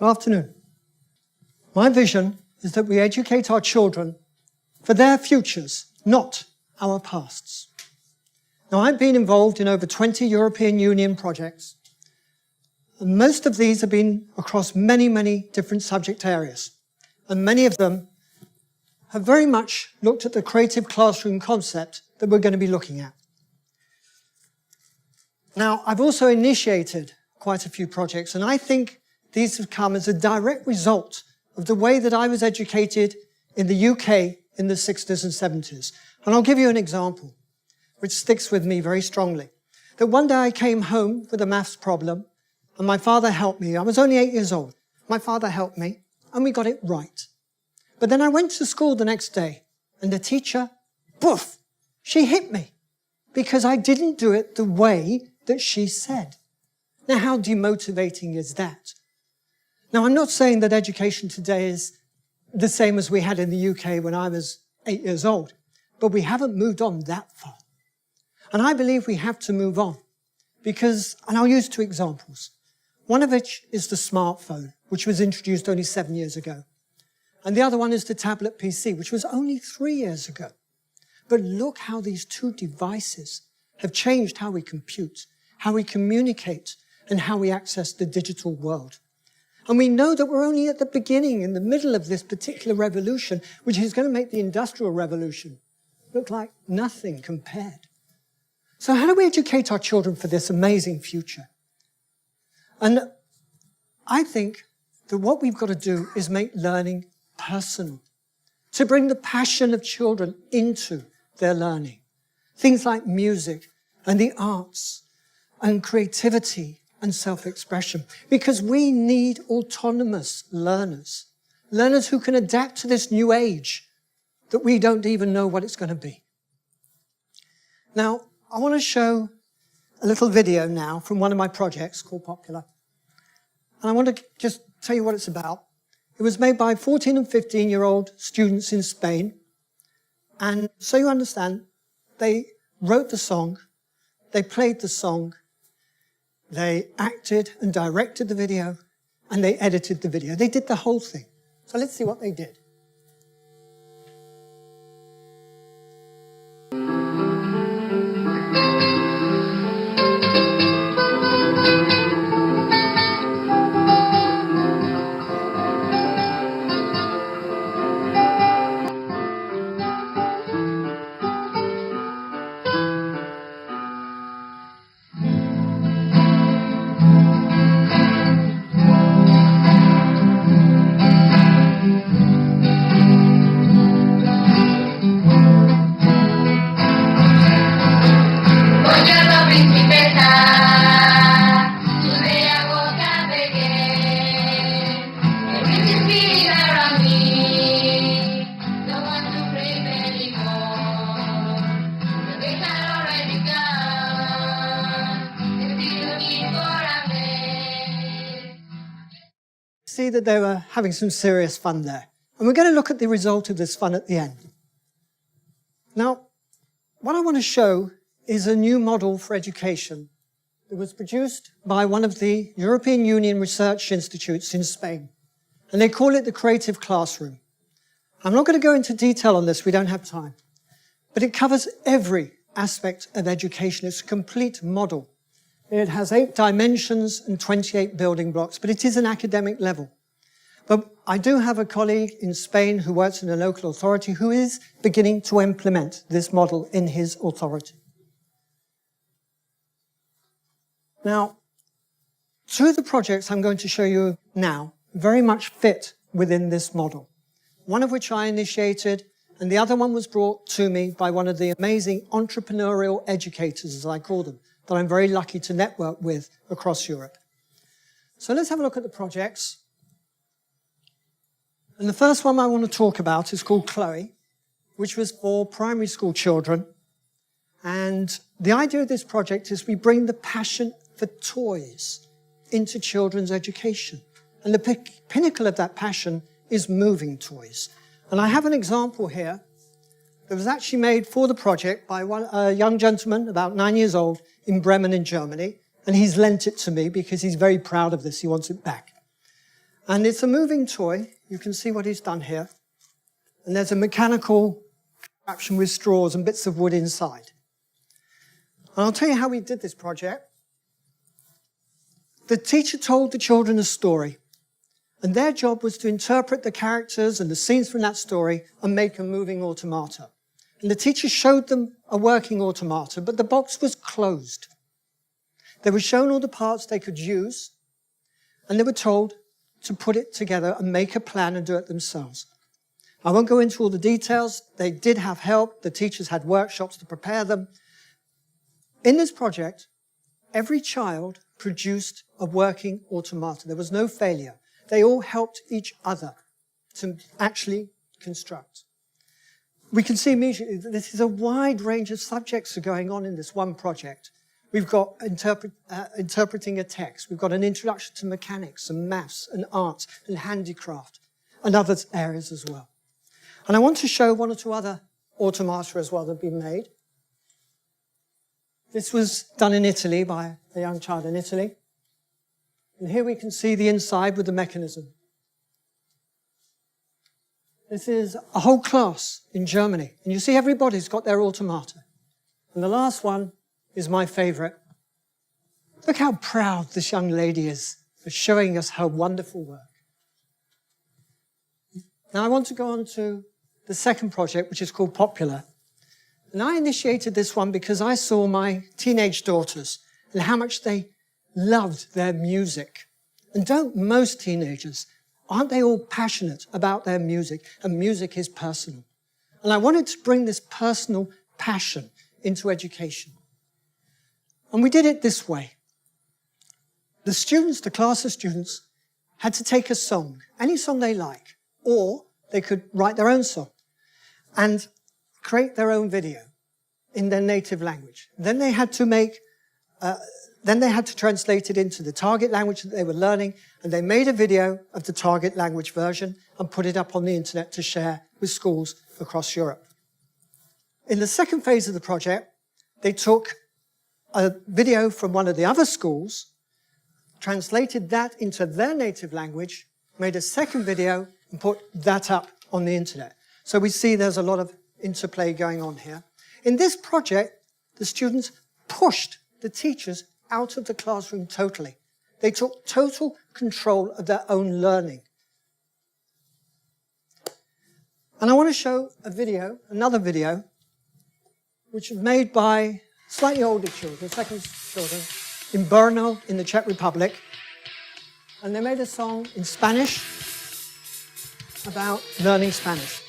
Good afternoon. My vision is that we educate our children for their futures, not our pasts. Now, I've been involved in over 20 European Union projects, and most of these have been across many, many different subject areas. And many of them have very much looked at the creative classroom concept that we're going to be looking at. Now, I've also initiated quite a few projects, and I think these have come as a direct result of the way that I was educated in the UK in the 60s and 70s. And I'll give you an example, which sticks with me very strongly. That one day I came home with a maths problem, and my father helped me. I was only 8 years old. My father helped me, and we got it right. But then I went to school the next day, and the teacher, poof, she hit me because I didn't do it the way that she said. Now, how demotivating is that? Now, I'm not saying that education today is the same as we had in the UK when I was 8 years old, but we haven't moved on that far. And I believe we have to move on because, and I'll use two examples. One of which is the smartphone, which was introduced only 7 years ago. And the other one is the tablet PC, which was only 3 years ago. But look how these two devices have changed how we compute, how we communicate, and how we access the digital world. And we know that we're only at the beginning, in the middle of this particular revolution, which is going to make the Industrial Revolution look like nothing compared. So how do we educate our children for this amazing future? And I think that what we've got to do is make learning personal, to bring the passion of children into their learning. Things like music and the arts and creativity and self-expression, because we need autonomous learners, learners who can adapt to this new age that we don't even know what it's going to be. Now, I want to show a little video now from one of my projects called Popular. And I want to just tell you what it's about. It was made by 14 and 15-year-old students in Spain. And so you understand, they wrote the song, they played the song, they acted and directed the video, and they edited the video. They did the whole thing. So let's see what they did. See that they were having some serious fun there. And we're going to look at the result of this fun at the end. Now, what I want to show is a new model for education that was produced by one of the European Union research institutes in Spain. And they call it the creative classroom. I'm not going to go into detail on this, we don't have time. But it covers every aspect of education. It's a complete model. It has 8 dimensions and 28 building blocks, but it is an academic level. But I do have a colleague in Spain who works in a local authority who is beginning to implement this model in his authority. Now, two of the projects I'm going to show you now very much fit within this model. One of which I initiated, and the other one was brought to me by one of the amazing entrepreneurial educators, as I call them, that I'm very lucky to network with across Europe. So let's have a look at the projects. And the first one I want to talk about is called Chloe, which was for primary school children. And the idea of this project is we bring the passion for toys into children's education. And the pinnacle of that passion is moving toys. And I have an example here that was actually made for the project by a young gentleman, about 9 years old, in Bremen in Germany. And he's lent it to me because he's very proud of this. He wants it back. And it's a moving toy. You can see what he's done here. And there's a mechanical contraption with straws and bits of wood inside. And I'll tell you how we did this project. The teacher told the children a story, and their job was to interpret the characters and the scenes from that story and make a moving automata. And the teacher showed them a working automata, but the box was closed. They were shown all the parts they could use, and they were told to put it together and make a plan and do it themselves. I won't go into all the details. They did have help. The teachers had workshops to prepare them. In this project, every child produced a working automata. There was no failure. They all helped each other to actually construct. We can see immediately that this is a wide range of subjects that are going on in this one project. We've got interpreting a text. We've got an introduction to mechanics and maths and art and handicraft and other areas as well. And I want to show one or two other automata as well that have been made. This was done in Italy by a young child in Italy. And here we can see the inside with the mechanism. This is a whole class in Germany. And you see everybody's got their automata. And the last one is my favorite. Look how proud this young lady is for showing us her wonderful work. Now I want to go on to the second project, which is called Popular. And I initiated this one because I saw my teenage daughters and how much they loved their music. And don't most teenagers, aren't they all passionate about their music? And music is personal. And I wanted to bring this personal passion into education. And we did it this way. The students, the class of students, had to take a song, any song they like, or they could write their own song and create their own video in their native language. Then they had to translate it into the target language that they were learning, and they made a video of the target language version and put it up on the internet to share with schools across Europe. In the second phase of the project, they took a video from one of the other schools, translated that into their native language, made a second video, and put that up on the internet. So we see there's a lot of interplay going on here. In this project, the students pushed the teachers out of the classroom totally. They took total control of their own learning. And I want to show a video, another video, which was made by slightly older children, second children, in Brno, in the Czech Republic. And they made a song in Spanish about learning Spanish.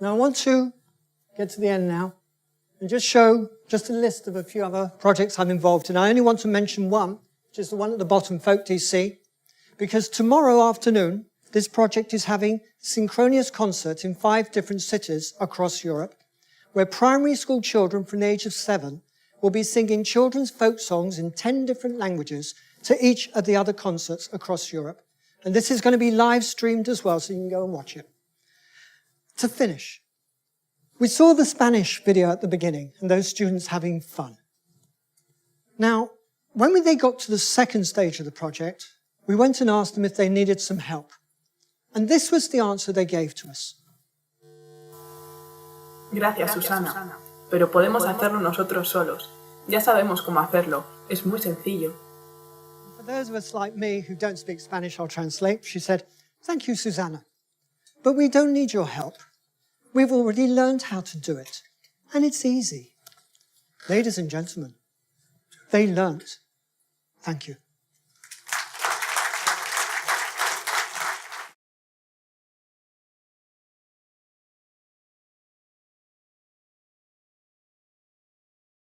Now I want to get to the end now and just show just a list of a few other projects I'm involved in. I only want to mention one, which is the one at the bottom, Folk DC, because tomorrow afternoon, this project is having synchronous concerts in 5 different cities across Europe, where primary school children from the age of 7 will be singing children's folk songs in 10 different languages to each of the other concerts across Europe. And this is going to be live streamed as well, so you can go and watch it. To finish, we saw the Spanish video at the beginning and those students having fun. Now, when they got to the second stage of the project, we went and asked them if they needed some help. And this was the answer they gave to us. Gracias, Susana, pero podemos hacerlo nosotros solos. Ya sabemos cómo hacerlo. Es muy sencillo. For those of us like me who don't speak Spanish, I'll translate. She said, "Thank you, Susanna, but we don't need your help. We've already learned how to do it, and it's easy." Ladies and gentlemen, they learnt. Thank you.